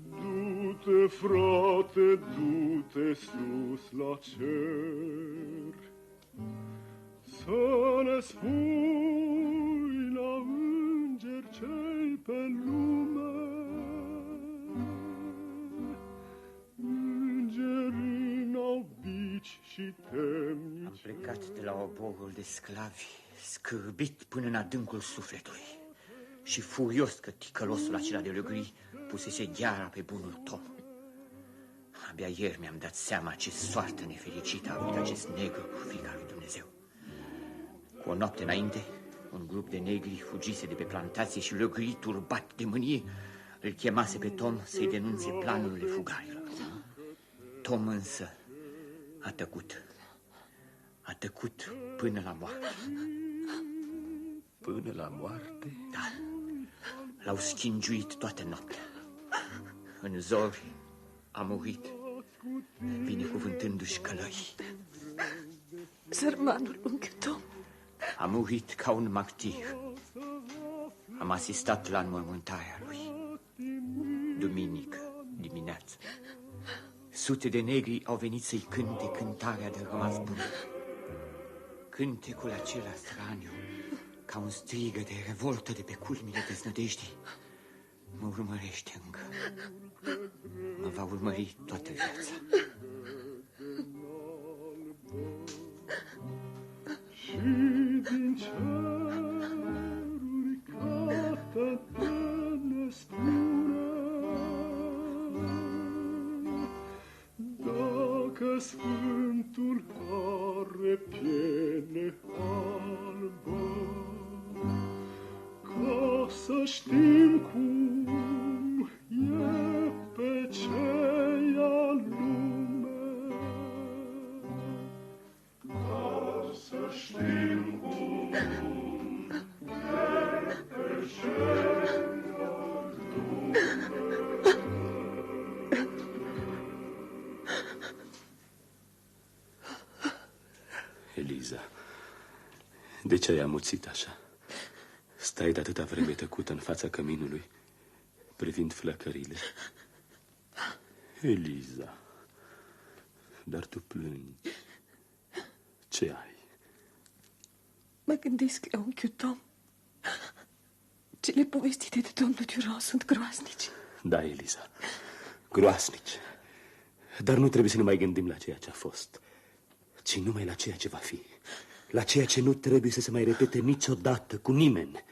S: Du-te, frate, du-te sus la cer, să ne spui la îngeri cei pe lume. Îngerii n-au bici și temnici.
E: Am plecat de la oborul de sclavi, scârbit până în adâncul sufletului și furios că ticălosul acela de Legris pusese gheara pe bunul Tom. Abia ieri mi-am dat seama ce soartă nefericită a avut acest negru cu frica lui Dumnezeu. Cu o noapte înainte, un grup de negri fugise de pe plantație și Legris, turbat de mânie, îl chemase pe Tom să-i denunțe planurile fugarilor. Tom însă a tăcut. A tăcut până la moarte.
L: Până la moarte?
E: Da. L-au schingiuit toată noaptea. În zori a murit, binecuvântându-și călăii.
J: Sărmanul unchi Tom
E: a murit ca un martir. Am asistat la înmormântarea lui. Duminică dimineață. Sute de negri au venit să-i cânte cântarea de rămas bun. Cântecul acela straniu, ca un strigă de revoltă de pe culmile deznădejdii, mă urmărește încă. Mă va urmări toată viața.
S: Și din ceruri cată-te ne spune, dacă Sfântul are piele albă, ca să știm cum e pe ceia lume, ca să știm cum e pe ceia lume.
L: Eliza, de ce ai amuțit așa? Stai de atâta vreme tăcută în fața căminului, privind flăcările. Eliza, dar tu plângi. Ce ai?
J: Mă gândesc la unchiul Tom. Cele povestite de domnul Durand sunt groaznici.
L: Da, Eliza, groaznici. Dar nu trebuie să ne mai gândim la ceea ce a fost, ci numai la ceea ce va fi. La ceea ce nu trebuie să se mai repete niciodată cu nimeni.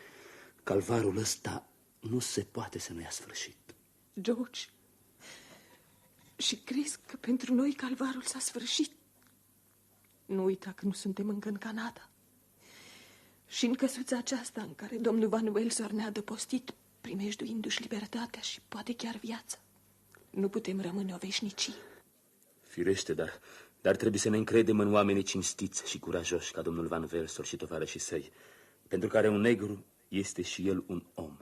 L: calvarul ăsta nu se poate să nu ia sfârșit.
J: George, și crezi că pentru noi calvarul s-a sfârșit? Nu uita că nu suntem încă în Canada. Și în căsuța aceasta în care domnul Van Welsor ne-a adăpostit, primejduindu-și libertatea și poate chiar viața, nu putem rămâne o veșnicie.
L: Firește, dar trebuie să ne încredem în oamenii cinstiți și curajoși ca domnul Van Welsor și tovarășii săi, pentru care un negru este și el un om.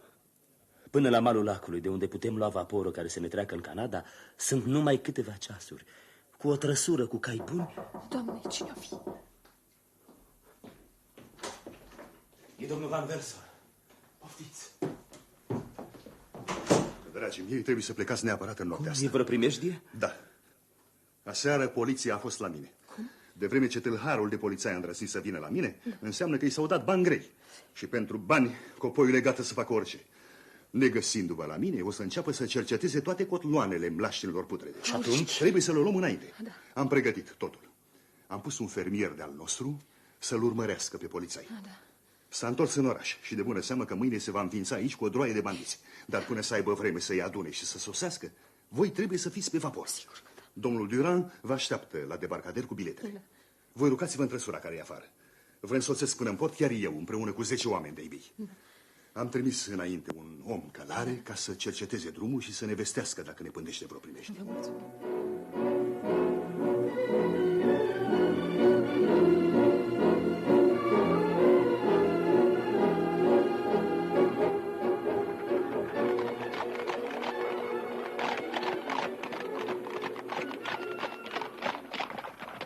L: Până la malul lacului, de unde putem lua vaporul care să ne treacă în Canada, sunt numai câteva ceasuri, cu o trăsură, cu cai buni.
J: Doamne, cine-o fi?
L: E domnul Van Welsor. Poftiți.
O: Dragii mei, trebuie să plecați neapărat în noaptea asta.
L: E vreo primejdie?
O: Da. Aseară poliția a fost la mine.
J: Cum?
O: De vreme ce tâlharul de polițai a îndrăznit să vină la mine, înseamnă că i s-au dat bani grei. Și pentru bani, copoiul e gata să facă orice. Negăsindu-vă la mine, o să înceapă să cerceteze toate cotloanele mlaștinilor putrede.
L: Și atunci?
O: Trebuie să le luăm înainte.
J: Da.
O: Am pregătit totul. Am pus un fermier de-al nostru să-l urmărească pe polițai.
J: Da.
O: S-a întors în oraș și de bună seamă că mâine se va înființa aici cu o droaie de bandiți. Dar până să aibă vreme să-i adune și să sosească, voi trebuie să fiți pe vapor.
J: Sigur că da.
O: Domnul Durand vă așteaptă la debarcader cu biletele.
J: Da.
O: Voi rugați-vă în trăsura care e afară. Vă însoțesc până în port chiar eu, împreună cu 10 oameni de-ai mei.
J: Da.
O: Am trimis înainte un om călare ca să cerceteze drumul și să ne vestească dacă ne pândește vreo primejdie.
J: Vă mulțumim.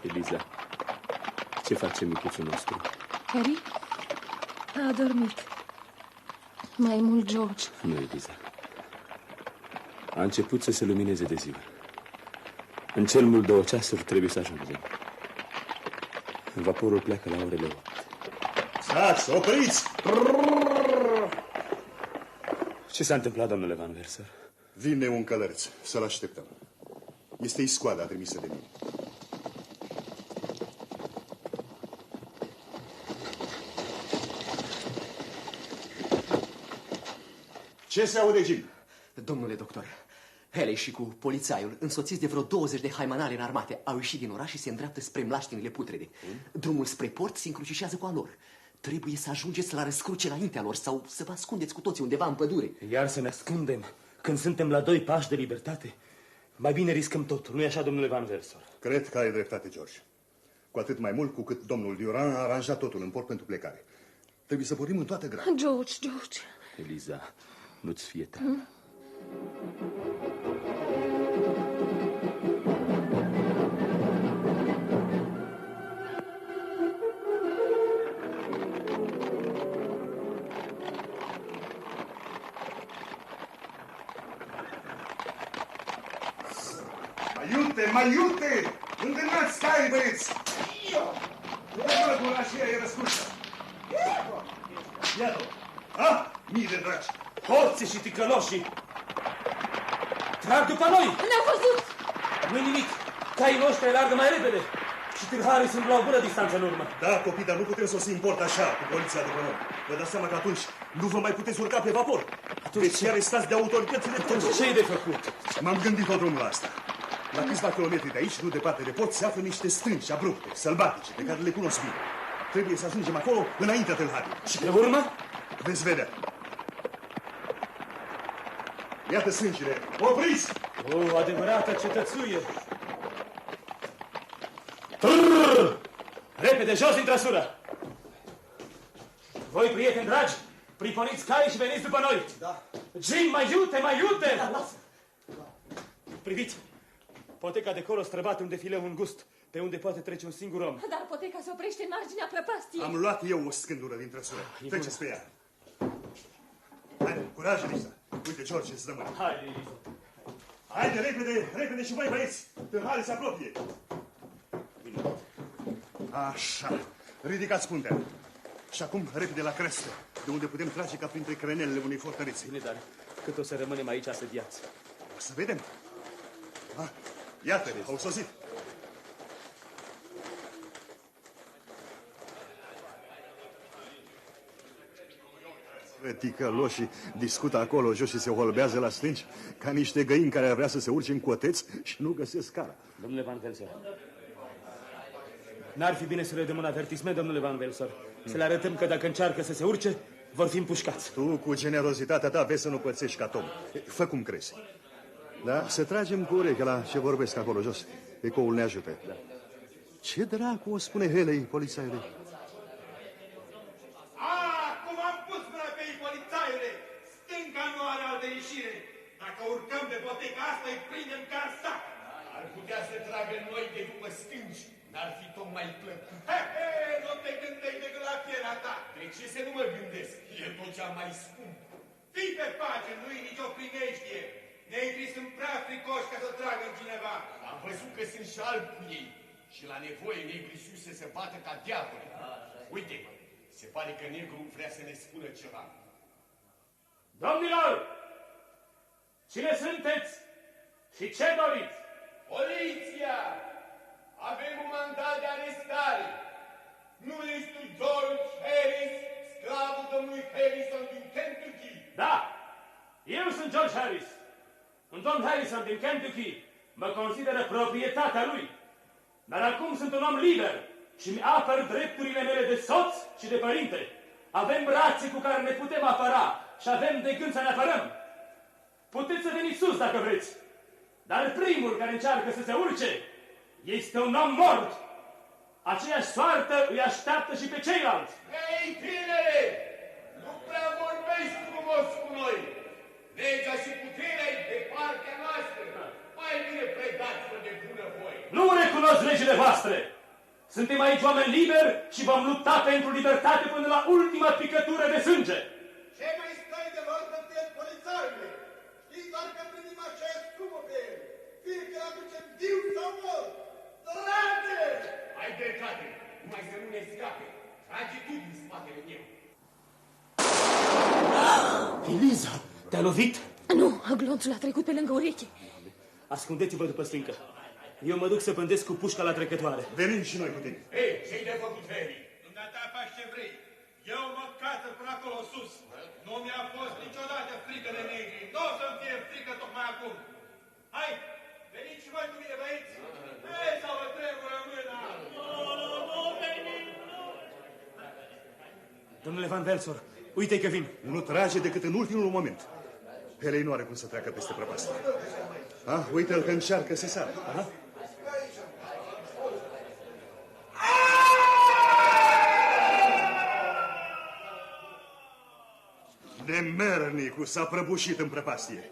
L: Eliza, ce face micuțul nostru?
J: Harry a adormit. Mai mult George.
L: Nu, Eliza. A început să se lumineze de ziua. În cel mult 2 ceasuri trebuie să ajungem. Vaporul pleacă la orele 8.
O: Stați, opriți!
L: Ce s-a întâmplat, domnule Van Welsor?
O: Vine un călăreț, să-l așteptăm. Este iscoada trimisă de mine. Ce se aude, Jim?
T: Domnule doctor, Haley și cu polițaiul, însoțiți de vreo 20 de haimanale înarmate, au ieșit din oraș și se îndreaptă spre mlaștinile putrede. Drumul spre port se încrucișează cu a lor. Trebuie să ajungeți la răscruce înaintea lor sau să vă ascundeți cu toții undeva în pădure.
L: Iar să ne ascundem când suntem la 2 pași de libertate? Mai bine riscăm totul, nu-i așa, domnule Van Welsor?
O: Cred că ai dreptate, George. Cu atât mai mult cu cât domnul Durand a aranjat totul în port pentru plecare. Trebuie să pornim în toată graba.
J: George.
L: Eliza, nu-ți fie teamă.
O: Mai iute! Îndemnați caii, băieți! Urmă, gurașia e răscursă! Iată! Ha? Mii de dragi!
L: Hoții și ticăloșii trag după noi!
J: Ne-au văzut!
L: Nu-i nimic! Caii noștri largă mai repede și tâlharii sunt la o bună distanță în urmă.
O: Da, copii, dar nu putem sosi în port așa, cu poliția după noi. Vă dați seama că atunci nu vă mai puteți urca pe vapor. Veți fi arestați de autoritățile portului.
L: Ce-i de făcut?
O: M-am gândit tot drumul asta. La câțiva kilometri de aici, nu departe de port, se află niște stânci abrupte, sălbatice, pe care le cunosc bine. Trebuie să ajungem acolo înaintea tâlharii.
L: Și pe urmă?
O: Veți vedea. Iată stâncile. Opriți!
L: O adevărată cetățuie. Repede, jos din trăsură! Voi, prieteni dragi, priponiți caii și veniți după noi.
N: Da.
L: Jim, mai iute, mai iute!
N: Da, lasă.
L: Priviți! Poteca de acolo străbate un defileu îngust, pe unde poate trece un singur om.
J: Dar poteca se oprește în marginea prăpastiei.
O: Am luat eu o scândură din trăsură. Treceți pe ea. Haide, curaj, Eliza. Uite, George, îți dă mâna.
L: Haide, Eliza.
O: Haide, repede, repede și voi, băieți. Tâlharii se apropie. Așa. Ridicați puntea. Și acum, repede la crestă, de unde putem trage ca printre crenelele unei fortărețe.
L: Bine, dar cât o să rămânem aici asediați?
O: O să vedem. Ah, iată, au sosit. Ticăloșii discută acolo jos și se holbează la stânci ca niște găini care ar vrea să se urce în coteț și nu găsesc cara.
L: Domnule Van Velsor, n-ar fi bine să le dăm un avertisment, domnule Van Velsor? Să le arătăm că dacă încearcă să se urce, vor fi împușcați.
O: Tu, cu generozitatea ta, vezi să nu pățești ca Tom. Fă cum crezi. Da? Să tragem cu urechea la ce vorbesc acolo jos. Ecoul ne ajută. Da. Ce dracu o spune Haley, polițaiule?
K: Cum am pus mâna pe ei, polițaiule! Stânca nu are altă ieșire. Dacă urcăm pe poteca asta, îi prindem ca în sac.
P: Ar putea să tragă noi de după stânci. N-ar fi tocmai plăcut.
K: Nu te gândești decât la fiera ta.
P: De ce să nu mă gândesc? E tot cea mai scump.
K: Fii pe pace, nu-i nicio primejdie. Negrii sunt prea fricoși ca să tragă în cineva.
P: Am văzut că sunt și albi cu ei. Și la nevoie negrii știu să se bată ca diavole. Uite, se pare că negru vrea să ne spună ceva.
L: Domnilor! Cine sunteți și ce doriți?
P: Poliția! Avem un mandat de arestare. Nu ești tu George Harris, sclavul domnului Harrison din Kentucky?
L: Da! Eu sunt George Harris. Un domn Harrison din Kentucky mă consideră proprietatea lui. Dar acum sunt un om liber și mi apăr drepturile mele de soț și de părinte. Avem rații cu care ne putem apăra și avem de gând să ne apărăm. Puteți să veniți sus dacă vreți. Dar primul care încearcă să se urce este un om mort. Aceeași soartă îi așteaptă și pe ceilalți.
P: Hei, tinere! Nu prea vorbești frumos cu noi. Legea și puterea e de partea noastră. Mai bine predați-vă de bunăvoie.
L: Nu recunosc legile voastre. Suntem aici oameni liberi și vom lupta pentru libertate până la ultima picătură de sânge.
N: Ce mai stai de vorbă pe el, polițarule? Știi doar că primim aceea scumă pe el. Fie că aducem viu sau mort. Trage!
P: Ai dreptate. Numai să nu ne scape. Trage tu din spatele meu.
L: Eliza, te-a lovit?
J: Nu, glonțul a trecut pe lângă ureche.
L: Ascundeți-vă după stâncă. Eu mă duc să pândesc cu pușca la trecătoare.
O: Venim și noi cu tine.
P: Ei, ce-i de făcut, Harry?
K: Dumneata faci ce vrei. Eu mă cață până acolo sus. Nu mi-a fost niciodată frică de negri. Nu o să-mi fie frică tocmai acum. Hai, veniți și voi cu mine, băieți. Hai să vă tremură mâna. Nu veniți, nu.
L: Domnule Van Velsor, uite că vin.
O: Nu trage decât în ultimul moment. Haley nu are cum să treacă peste prăpastie. Uite-l că încearcă să sară. Nemernicul s-a prăbușit în prăpastie.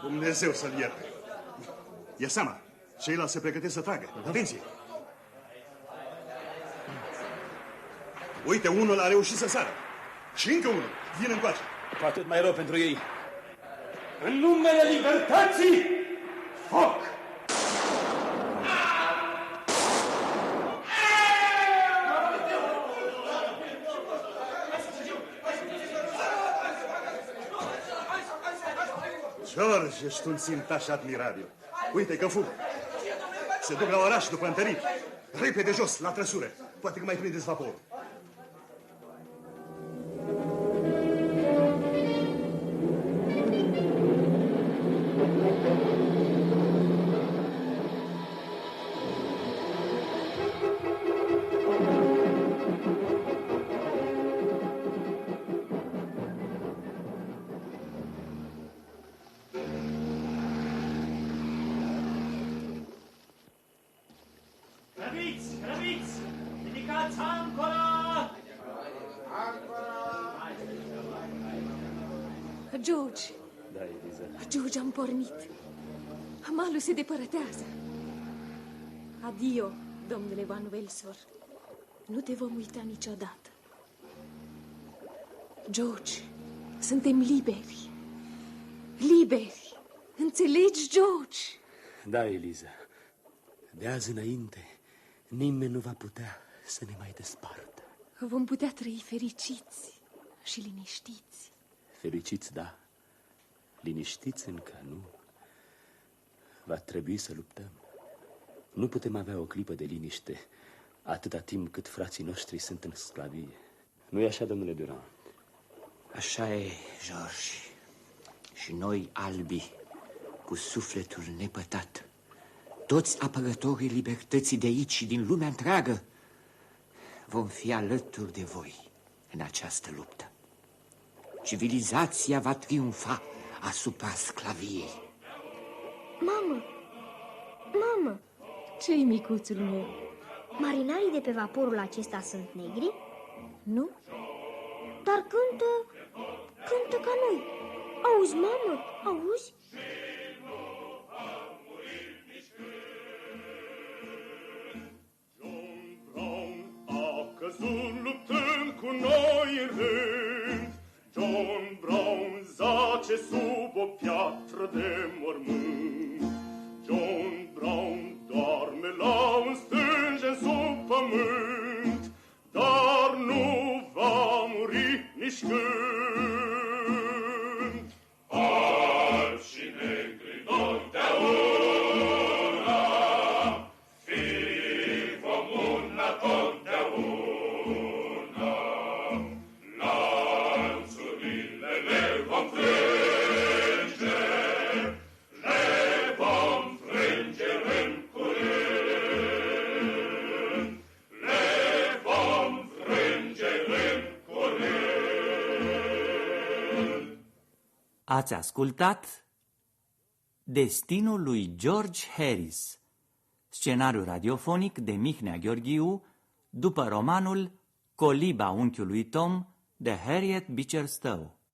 O: Dumnezeu să-l ierte. Ia seama, ceilalți se pregătesc să tragă. Atenție! Uite, unul a reușit să sară. Și încă unul. Vine încoace.
L: Cu atât mai rău pentru ei. În numele libertății, foc!
O: George, ești un țintaș admirabil. Uite că fug. Se duc la oraș după întărit. Repede jos, la trăsură. Poate că mai prindeți vaporul.
J: George.
L: Da, Eliza.
J: George, am pornit. Malul se depărătează. Adio, domnule Van Velsor. Nu te vom uita niciodată. George, suntem liberi. Liberi. Înțelegi, George?
L: Da, Eliza. De azi înainte, nimeni nu va putea să ne mai despartă.
J: Vom putea trăi fericiți și liniștiți.
L: Fericiți, da. Liniștiți încă nu. Va trebui să luptăm. Nu putem avea o clipă de liniște atâta timp cât frații noștri sunt în sclavie. Nu-i așa, domnule Durand?
E: Așa e, George. Și noi, albi, cu sufletul nepătat, toți apărătorii libertății de aici și din lumea întreagă, vom fi alături de voi în această luptă. Civilizația va triumfa asupra sclaviei.
C: Mamă! Mamă!
J: Ce-i, micuțul meu?
U: Marinarii de pe vaporul acesta sunt negri?
J: Nu?
U: Dar cântă ca noi. Auzi, mamă? Auzi?
S: A căzut luptând cu noi în rând. John Brown zace sub o piatră de mormânt. John Brown doarme la un stânjen sub pământ, dar nu va muri nici când. Albi și negri totdeauna, fii vom una totdeauna. Lanțurile le vom frânge, le vom frânge rând cu rând, le vom frânge rând cu rând.
V: Ați ascultat Destinul lui George Harris, scenariu radiofonic de Mihnea Gheorghiu, după romanul Coliba unchiului Tom de Harriet Beecher Stowe.